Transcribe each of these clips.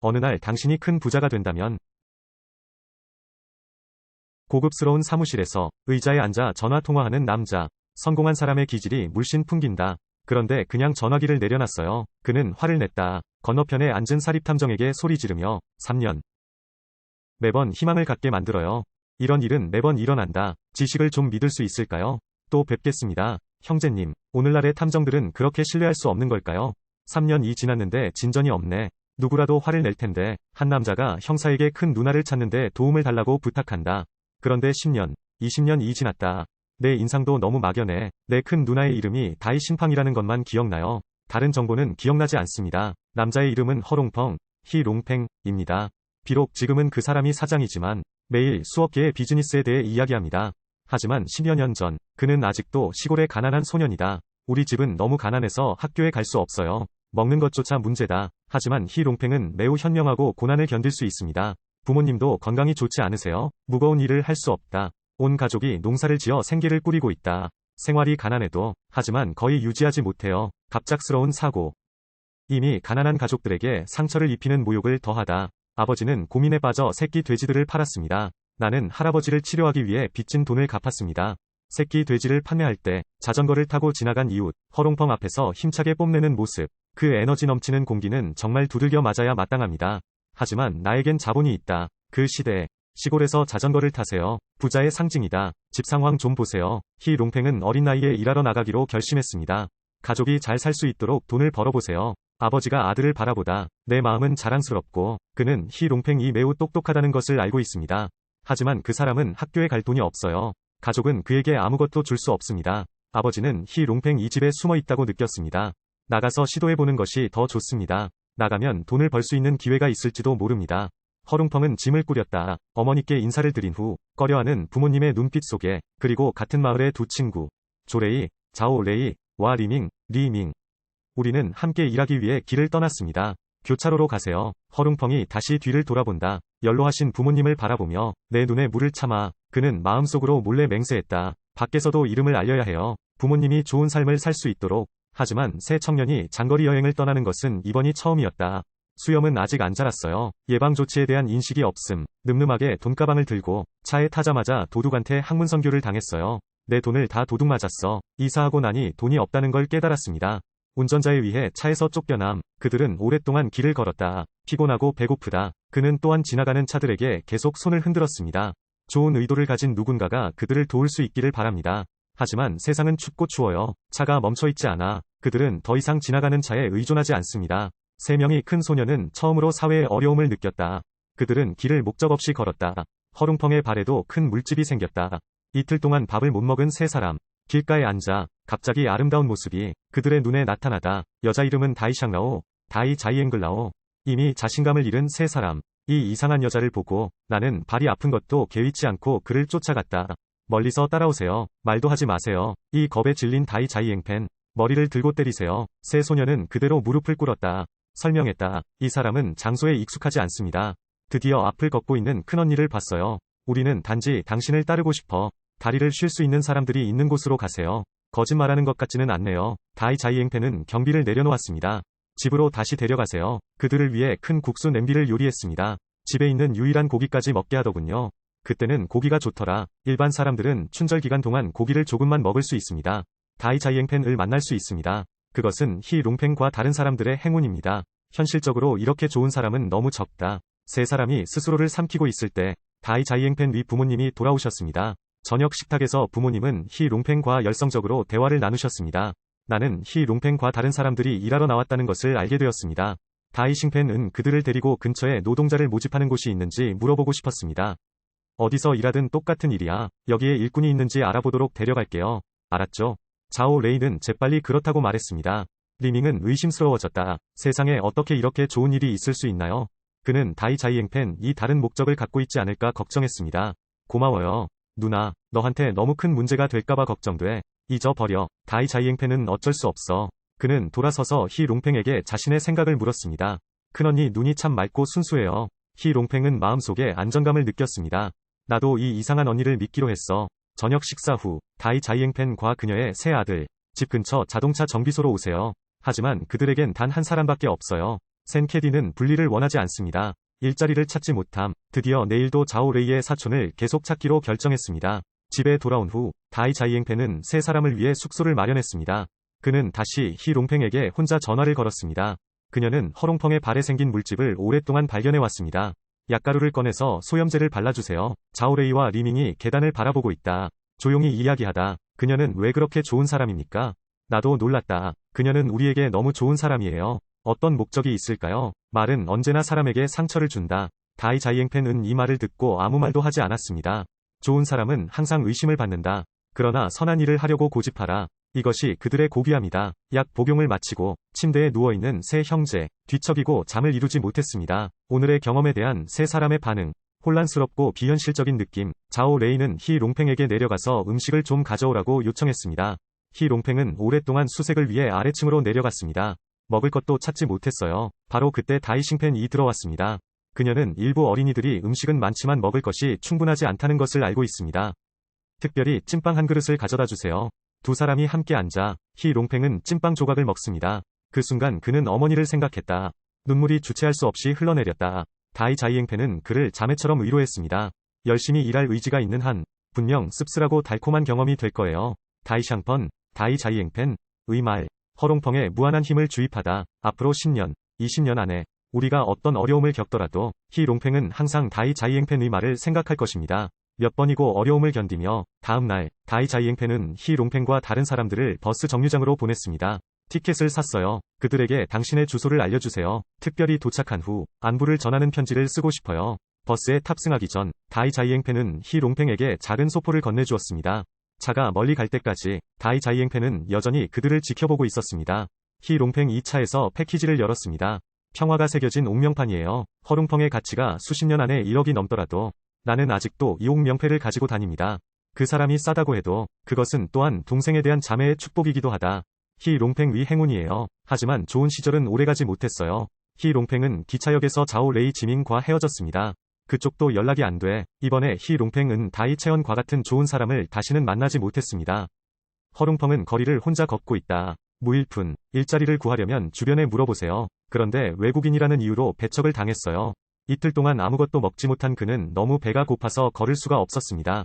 어느 날 당신이 큰 부자가 된다면 고급스러운 사무실에서 의자에 앉아 전화통화하는 남자. 성공한 사람의 기질이 물씬 풍긴다. 그런데 그냥 전화기를 내려놨어요. 그는 화를 냈다. 건너편에 앉은 사립탐정에게 소리 지르며 3년. 매번 희망을 갖게 만들어요. 이런 일은 매번 일어난다. 지식을 좀 믿을 수 있을까요? 또 뵙겠습니다. 형제님, 오늘날의 탐정들은 그렇게 신뢰할 수 없는 걸까요? 3년이 지났는데 진전이 없네. 누구라도 화를 낼 텐데. 한 남자가 형사에게 큰 누나를 찾는데 도움을 달라고 부탁한다. 그런데 10년, 20년이 지났다. 내 인상도 너무 막연해. 내 큰 누나의 이름이 다이 신팡이라는 것만 기억나요. 다른 정보는 기억나지 않습니다. 남자의 이름은 허롱펑, 히롱팽입니다. 비록 지금은 그 사람이 사장이지만 매일 수억 개의 비즈니스에 대해 이야기합니다. 하지만 10여 년 전, 그는 아직도 시골의 가난한 소년이다. 우리 집은 너무 가난해서 학교에 갈 수 없어요. 먹는 것조차 문제다. 하지만 히롱팽은 매우 현명하고 고난을 견딜 수 있습니다. 부모님도 건강이 좋지 않으세요. 무거운 일을 할 수 없다. 온 가족이 농사를 지어 생계를 꾸리고 있다. 생활이 가난해도, 하지만 거의 유지하지 못해요. 갑작스러운 사고. 이미 가난한 가족들에게 상처를 입히는 모욕을 더하다. 아버지는 고민에 빠져 새끼 돼지들을 팔았습니다. 나는 할아버지를 치료하기 위해 빚진 돈을 갚았습니다. 새끼 돼지를 판매할 때 자전거를 타고 지나간 이웃, 허롱펑 앞에서 힘차게 뽐내는 모습. 그 에너지 넘치는 공기는 정말 두들겨 맞아야 마땅합니다. 하지만 나에겐 자본이 있다. 그 시대에 시골에서 자전거를 타세요. 부자의 상징이다. 집 상황 좀 보세요. 히롱팽은 어린 나이에 일하러 나가기로 결심했습니다. 가족이 잘 살 수 있도록 돈을 벌어보세요. 아버지가 아들을 바라보다. 내 마음은 자랑스럽고, 그는 히롱팽이 매우 똑똑하다는 것을 알고 있습니다. 하지만 그 사람은 학교에 갈 돈이 없어요. 가족은 그에게 아무것도 줄 수 없습니다. 아버지는 히롱팽 이 집에 숨어 있다고 느꼈습니다. 나가서 시도해보는 것이 더 좋습니다. 나가면 돈을 벌 수 있는 기회가 있을지도 모릅니다. 허룽펑은 짐을 꾸렸다. 어머니께 인사를 드린 후 꺼려하는 부모님의 눈빛 속에, 그리고 같은 마을의 두 친구 조레이, 자오레이와 리밍. 우리는 함께 일하기 위해 길을 떠났습니다. 교차로로 가세요. 허룽펑이 다시 뒤를 돌아본다. 연로하신 부모님을 바라보며 내 눈에 물을 참아. 그는 마음속으로 몰래 맹세했다. 밖에서도 이름을 알려야 해요. 부모님이 좋은 삶을 살 수 있도록. 하지만 새 청년이 장거리 여행을 떠나는 것은 이번이 처음이었다. 수염은 아직 안 자랐어요. 예방조치에 대한 인식이 없음. 늠름하게 돈가방을 들고 차에 타자마자 도둑한테 학문선교를 당했어요. 내 돈을 다 도둑 맞았어. 이사하고 나니 돈이 없다는 걸 깨달았습니다. 운전자에 의해 차에서 쫓겨남. 그들은 오랫동안 길을 걸었다. 피곤하고 배고프다. 그는 또한 지나가는 차들에게 계속 손을 흔들었습니다. 좋은 의도를 가진 누군가가 그들을 도울 수 있기를 바랍니다. 하지만 세상은 춥고 추워요. 차가 멈춰있지 않아. 그들은 더 이상 지나가는 차에 의존하지 않습니다. 3명이 큰 소녀는 처음으로 사회의 어려움을 느꼈다. 그들은 길을 목적 없이 걸었다. 허룽펑의 발에도 큰 물집이 생겼다. 이틀 동안 밥을 못 먹은 3사람. 길가에 앉아 갑자기 아름다운 모습이 그들의 눈에 나타나다. 여자 이름은 다이샹라오, 다이 자이앵글라오. 이미 자신감을 잃은 3사람. 이 이상한 여자를 보고 나는 발이 아픈 것도 개의치 않고 그를 쫓아갔다. 멀리서 따라오세요. 말도 하지 마세요. 이 겁에 질린 다이 자이앵펜. 머리를 들고 때리세요. 새 소녀는 그대로 무릎을 꿇었다. 설명했다. 이 사람은 장소에 익숙하지 않습니다. 드디어 앞을 걷고 있는 큰언니를 봤어요. 우리는 단지 당신을 따르고 싶어. 다리를 쉴 수 있는 사람들이 있는 곳으로 가세요. 거짓말하는 것 같지는 않네요. 다이 자이앵펜은 경비를 내려놓았습니다. 집으로 다시 데려가세요. 그들을 위해 큰 국수 냄비를 요리했습니다. 집에 있는 유일한 고기까지 먹게 하더군요. 그때는 고기가 좋더라. 일반 사람들은 춘절 기간 동안 고기를 조금만 먹을 수 있습니다. 다이 자이앵펜을 만날 수 있습니다. 그것은 히롱팽과 다른 사람들의 행운입니다. 현실적으로 이렇게 좋은 사람은 너무 적다. 3사람이 스스로를 삼키고 있을 때 다이 자이앵펜 위 부모님이 돌아오셨습니다. 저녁 식탁에서 부모님은 히롱팽과 열성적으로 대화를 나누셨습니다. 나는 히롱팽과 다른 사람들이 일하러 나왔다는 것을 알게 되었습니다. 다이 싱펜은 그들을 데리고 근처에 노동자를 모집하는 곳이 있는지 물어보고 싶었습니다. 어디서 일하든 똑같은 일이야. 여기에 일꾼이 있는지 알아보도록 데려갈게요. 알았죠? 자오 레이는 재빨리 그렇다고 말했습니다. 리밍은 의심스러워졌다. 세상에 어떻게 이렇게 좋은 일이 있을 수 있나요? 그는 다이 자이앵펜이 다른 목적을 갖고 있지 않을까 걱정했습니다. 고마워요. 누나, 너한테 너무 큰 문제가 될까봐 걱정돼. 잊어버려. 다이 자이앵펜은 어쩔 수 없어. 그는 돌아서서 히롱팽에게 자신의 생각을 물었습니다. 큰언니 눈이 참 맑고 순수해요. 히롱팽은 마음속에 안정감을 느꼈습니다. 나도 이 이상한 언니를 믿기로 했어. 저녁 식사 후 다이 자이앵펜과 그녀의 세 아들 집 근처 자동차 정비소로 오세요. 하지만 그들에겐 단 한 사람밖에 없어요. 센캐디는 분리를 원하지 않습니다. 일자리를 찾지 못함. 드디어 내일도 자오레이의 사촌을 계속 찾기로 결정했습니다. 집에 돌아온 후 다이 자이앵펜은 세 사람을 위해 숙소를 마련했습니다. 그는 다시 히롱팽에게 혼자 전화를 걸었습니다. 그녀는 허롱펑의 발에 생긴 물집을 오랫동안 발견해왔습니다. 약가루를 꺼내서 소염제를 발라주세요. 자오레이와 리밍이 계단을 바라보고 있다. 조용히 이야기하다. 그녀는 왜 그렇게 좋은 사람입니까? 나도 놀랐다. 그녀는 우리에게 너무 좋은 사람이에요. 어떤 목적이 있을까요? 말은 언제나 사람에게 상처를 준다. 다이 자이앵펜은 이 말을 듣고 아무 말도 하지 않았습니다. 좋은 사람은 항상 의심을 받는다. 그러나 선한 일을 하려고 고집하라. 이것이 그들의 고귀함이다. 약 복용을 마치고 침대에 누워있는 세 형제, 뒤척이고 잠을 이루지 못했습니다. 오늘의 경험에 대한 세 사람의 반응. 혼란스럽고 비현실적인 느낌. 자오 레이는 히롱팽에게 내려가서 음식을 좀 가져오라고 요청했습니다. 히롱팽은 오랫동안 수색을 위해 아래층으로 내려갔습니다. 먹을 것도 찾지 못했어요. 바로 그때 다이싱펜이 들어왔습니다. 그녀는 일부 어린이들이 음식은 많지만 먹을 것이 충분하지 않다는 것을 알고 있습니다. 특별히 찐빵 한 그릇을 가져다 주세요. 두 사람이 함께 앉아 히롱팽은 찐빵 조각을 먹습니다. 그 순간 그는 어머니를 생각했다. 눈물이 주체할 수 없이 흘러내렸다. 다이 자이앵펜은 그를 자매처럼 위로했습니다. 열심히 일할 의지가 있는 한 분명 씁쓸하고 달콤한 경험이 될 거예요. 다이 샹펀, 다이 자이앵펜, 의말, 허롱펑에 무한한 힘을 주입하다. 앞으로 10년, 20년 안에 우리가 어떤 어려움을 겪더라도 히롱팽은 항상 다이 자이앵펜의 말을 생각할 것입니다. 몇 번이고 어려움을 견디며 다음날 다이 자이앵펜은 히롱팽과 다른 사람들을 버스 정류장으로 보냈습니다. 티켓을 샀어요. 그들에게 당신의 주소를 알려주세요. 특별히 도착한 후 안부를 전하는 편지를 쓰고 싶어요. 버스에 탑승하기 전 다이 자이앵펜은 히롱팽에게 작은 소포를 건네주었습니다. 차가 멀리 갈 때까지 다이 자이앵펜은 여전히 그들을 지켜보고 있었습니다. 히롱팽 이 차에서 패키지를 열었습니다. 평화가 새겨진 옥명판이에요. 허롱펑의 가치가 수십 년 안에 1억이 넘더라도 나는 아직도 이 옥명패를 가지고 다닙니다. 그 사람이 싸다고 해도 그것은 또한 동생에 대한 자매의 축복이기도 하다. 히롱팽 위 행운이에요. 하지만 좋은 시절은 오래가지 못했어요. 히롱팽은 기차역에서 자오 레이 지민과 헤어졌습니다. 그쪽도 연락이 안 돼. 이번에 히롱팽은 다이 채원과 같은 좋은 사람을 다시는 만나지 못했습니다. 허롱펑은 거리를 혼자 걷고 있다. 무일푼, 일자리를 구하려면 주변에 물어보세요. 그런데 외국인이라는 이유로 배척을 당했어요. 이틀 동안 아무것도 먹지 못한 그는 너무 배가 고파서 걸을 수가 없었습니다.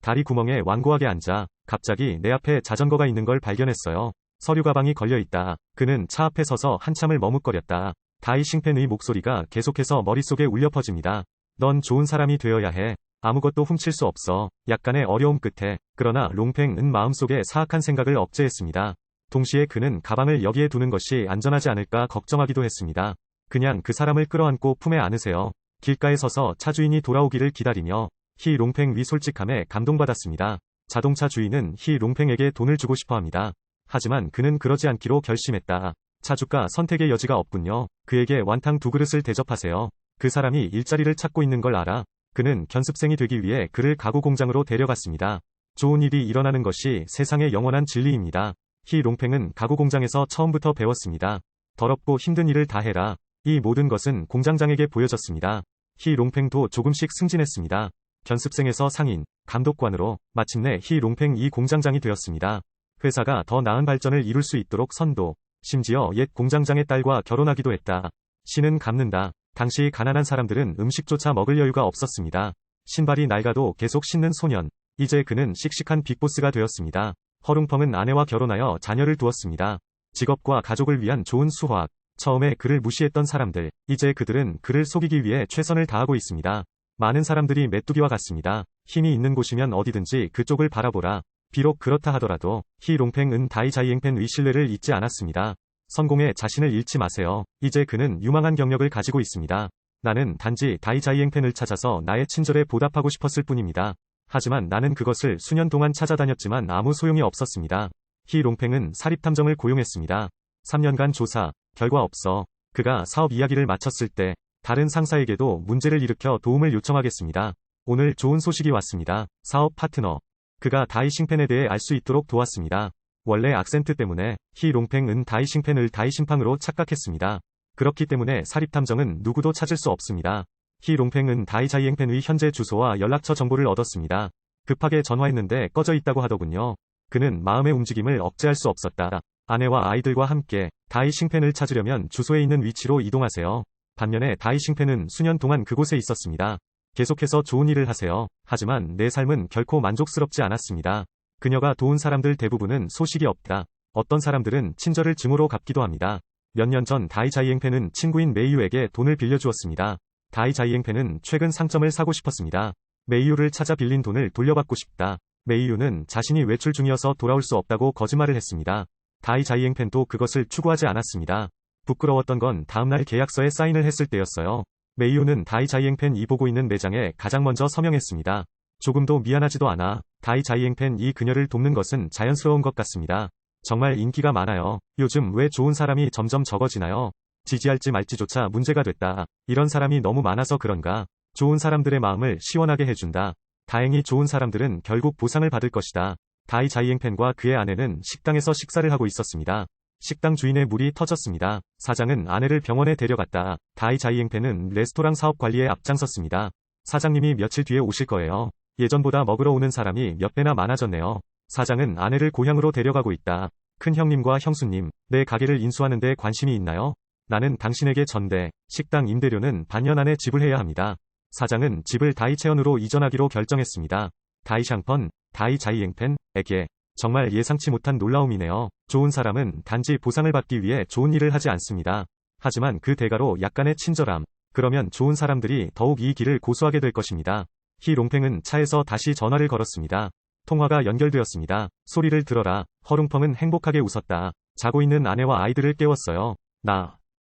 다리 구멍에 완고하게 앉아 갑자기 내 앞에 자전거가 있는 걸 발견했어요. 서류 가방이 걸려있다. 그는 차 앞에 서서 한참을 머뭇거렸다. 다이 싱펜의 목소리가 계속해서 머릿속에 울려 퍼집니다. 넌 좋은 사람이 되어야 해. 아무것도 훔칠 수 없어. 약간의 어려움 끝에. 그러나 롱팽은 마음속에 사악한 생각을 억제했습니다. 동시에 그는 가방을 여기에 두는 것이 안전하지 않을까 걱정하기도 했습니다. 그냥 그 사람을 끌어안고 품에 안으세요. 길가에 서서 차 주인이 돌아오기를 기다리며 히롱팽 위 솔직함에 감동받았습니다. 자동차 주인은 히롱팽에게 돈을 주고 싶어 합니다. 하지만 그는 그러지 않기로 결심했다. 차주가 선택의 여지가 없군요. 그에게 완탕 두 그릇을 대접하세요. 그 사람이 일자리를 찾고 있는 걸 알아. 그는 견습생이 되기 위해 그를 가구 공장으로 데려갔습니다. 좋은 일이 일어나는 것이 세상의 영원한 진리입니다. 히롱팽은 가구 공장에서 처음부터 배웠습니다. 더럽고 힘든 일을 다 해라. 이 모든 것은 공장장에게 보여졌습니다. 히롱팽도 조금씩 승진했습니다. 견습생에서 상인, 감독관으로 마침내 히롱팽 이 공장장이 되었습니다. 회사가 더 나은 발전을 이룰 수 있도록 선도, 심지어 옛 공장장의 딸과 결혼하기도 했다. 신은 갚는다. 당시 가난한 사람들은 음식조차 먹을 여유가 없었습니다. 신발이 낡아도 계속 신는 소년. 이제 그는 씩씩한 빅보스가 되었습니다. 허룽펑은 아내와 결혼하여 자녀를 두었습니다. 직업과 가족을 위한 좋은 수확. 처음에 그를 무시했던 사람들, 이제 그들은 그를 속이기 위해 최선을 다하고 있습니다. 많은 사람들이 메뚜기와 같습니다. 힘이 있는 곳이면 어디든지 그쪽을 바라보라. 비록 그렇다 하더라도 히롱팽은 다이 자이앵펜의 신뢰를 잊지 않았습니다. 성공에 자신을 잃지 마세요. 이제 그는 유망한 경력을 가지고 있습니다. 나는 단지 다이 자이앵펜을 찾아서 나의 친절에 보답하고 싶었을 뿐입니다. 하지만 나는 그것을 수년 동안 찾아다녔지만 아무 소용이 없었습니다. 히롱팽은 사립탐정을 고용했습니다. 3년간 조사, 결과 없어. 그가 사업 이야기를 마쳤을 때 다른 상사에게도 문제를 일으켜 도움을 요청하겠습니다. 오늘 좋은 소식이 왔습니다. 사업 파트너. 그가 다이싱펜에 대해 알 수 있도록 도왔습니다. 원래 악센트 때문에 히롱팽은 다이싱펜을 다이심팡으로 착각했습니다. 그렇기 때문에 사립탐정은 누구도 찾을 수 없습니다. 히롱팽은 다이자이앵펜의 현재 주소와 연락처 정보를 얻었습니다. 급하게 전화했는데 꺼져 있다고 하더군요. 그는 마음의 움직임을 억제할 수 없었다. 아내와 아이들과 함께 다이싱펜을 찾으려면 주소에 있는 위치로 이동하세요. 반면에 다이싱펜은 수년 동안 그곳에 있었습니다. 계속해서 좋은 일을 하세요. 하지만 내 삶은 결코 만족스럽지 않았습니다. 그녀가 도운 사람들 대부분은 소식이 없다. 어떤 사람들은 친절을 증오로 갚기도 합니다. 몇 년 전 다이자이앵펜은 친구인 메이유에게 돈을 빌려주었습니다. 다이자이앵펜은 최근 상점을 사고 싶었습니다. 메이유를 찾아 빌린 돈을 돌려받고 싶다. 메이유는 자신이 외출 중이어서 돌아올 수 없다고 거짓말을 했습니다. 다이자이앵펜도 그것을 추구하지 않았습니다. 부끄러웠던 건 다음날 계약서에 사인을 했을 때였어요. 메이유는 다이자이앵펜이 보고 있는 매장에 가장 먼저 서명했습니다. 조금도 미안하지도 않아. 다이자이앵펜이 그녀를 돕는 것은 자연스러운 것 같습니다. 정말 인기가 많아요. 요즘 왜 좋은 사람이 점점 적어지나요? 지지할지 말지조차 문제가 됐다. 이런 사람이 너무 많아서 그런가? 좋은 사람들의 마음을 시원하게 해준다. 다행히 좋은 사람들은 결국 보상을 받을 것이다. 다이자이앵펜과 그의 아내는 식당에서 식사를 하고 있었습니다. 식당 주인의 물이 터졌습니다. 사장은 아내를 병원에 데려갔다. 다이자이앵펜은 레스토랑 사업 관리에 앞장섰습니다. 사장님이 며칠 뒤에 오실 거예요. 예전보다 먹으러 오는 사람이 몇 배나 많아졌네요. 사장은 아내를 고향으로 데려가고 있다. 큰 형님과 형수님, 내 가게를 인수하는 데 관심이 있나요? 나는 당신에게 전대, 식당 임대료는 반년 안에 지불해야 합니다. 사장은 집을 다이체언으로 이전하기로 결정했습니다. 다이샹펀, 다이자이앵펜에게 정말 예상치 못한 놀라움이네요. 좋은 사람은 단지 보상을 받기 위해 좋은 일을 하지 않습니다. 하지만 그 대가로 약간의 친절함, 그러면 좋은 사람들이 더욱 이 길을 고수하게 될 것입니다. 히롱팽은 차에서 다시 전화를 걸었습니다. 통화가 연결되었습니다. 소리를 들어라. 허룽펑은 행복하게 웃었다. 자고 있는 아내와 아이들을 깨웠어요.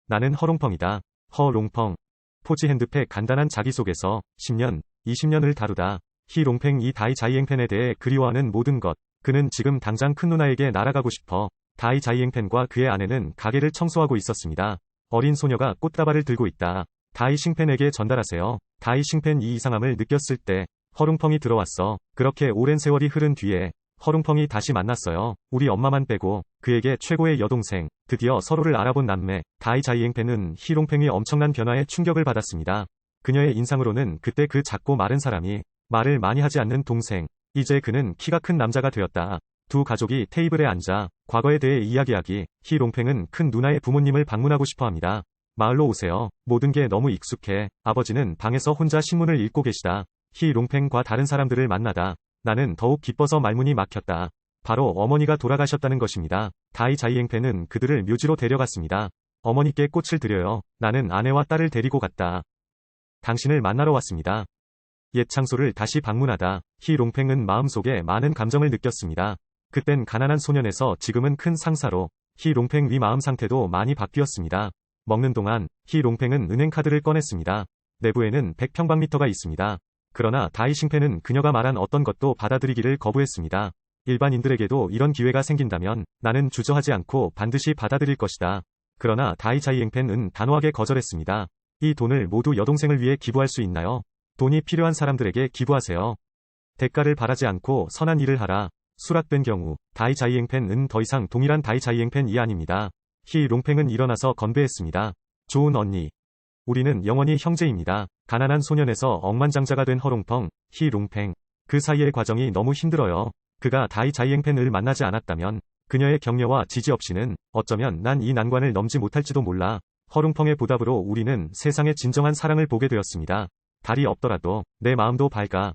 나는 허롱펑이다. 허롱펑. 포지 핸드팩 간단한 자기소개서. 10년, 20년을 다루다. 히롱팽이 다이자이앵펜에 대해 그리워하는 모든 것. 그는 지금 당장 큰 누나에게 날아가고 싶어. 다이자이앵펜과 그의 아내는 가게를 청소하고 있었습니다. 어린 소녀가 꽃다발을 들고 있다. 다이싱펜에게 전달하세요. 다이싱펜이 이상함을 느꼈을 때 허룽펑이 들어왔어. 그렇게 오랜 세월이 흐른 뒤에 허룽펑이 다시 만났어요. 우리 엄마만 빼고 그에게 최고의 여동생. 드디어 서로를 알아본 남매. 다이자이앵펜은 히롱팽의 엄청난 변화에 충격을 받았습니다. 그녀의 인상으로는 그때 그 작고 마른 사람이 말을 많이 하지 않는 동생. 이제 그는 키가 큰 남자가 되었다. 두 가족이 테이블에 앉아 과거에 대해 이야기하기. 히롱팽은 큰 누나의 부모님을 방문하고 싶어 합니다. 마을로 오세요. 모든 게 너무 익숙해. 아버지는 방에서 혼자 신문을 읽고 계시다. 히롱팽과 다른 사람들을 만나다. 나는 더욱 기뻐서 말문이 막혔다. 바로 어머니가 돌아가셨다는 것입니다. 다이자이앵펜은 그들을 묘지로 데려갔습니다. 어머니께 꽃을 드려요. 나는 아내와 딸을 데리고 갔다. 당신을 만나러 왔습니다. 옛 장소를 다시 방문하다. 히롱팽은 마음속에 많은 감정을 느꼈습니다. 그땐 가난한 소년에서 지금은 큰 상사로. 히롱팽 위 마음 상태도 많이 바뀌었습니다. 먹는 동안 히롱팽은 은행 카드를 꺼냈습니다. 내부에는 100평방미터가 있습니다. 그러나 다이싱펜은 그녀가 말한 어떤 것도 받아들이기를 거부했습니다. 일반인들에게도 이런 기회가 생긴다면 나는 주저하지 않고 반드시 받아들일 것이다. 그러나 다이자이앵펜은 단호하게 거절했습니다. 이 돈을 모두 여동생을 위해 기부할 수 있나요? 돈이 필요한 사람들에게 기부하세요. 대가를 바라지 않고 선한 일을 하라. 수락된 경우 다이자이앵펜은 더 이상 동일한 다이자이앵펜이 아닙니다. 히롱팽은 일어나서 건배했습니다. 좋은 언니. 우리는 영원히 형제입니다. 가난한 소년에서 억만장자가 된 허롱펑, 히롱팽. 그 사이의 과정이 너무 힘들어요. 그가 다이자이앵펜을 만나지 않았다면 그녀의 격려와 지지 없이는 어쩌면 난 이 난관을 넘지 못할지도 몰라. 허룽펑의 보답으로 우리는 세상의 진정한 사랑을 보게 되었습니다. 달이 없더라도 내 마음도 밝아.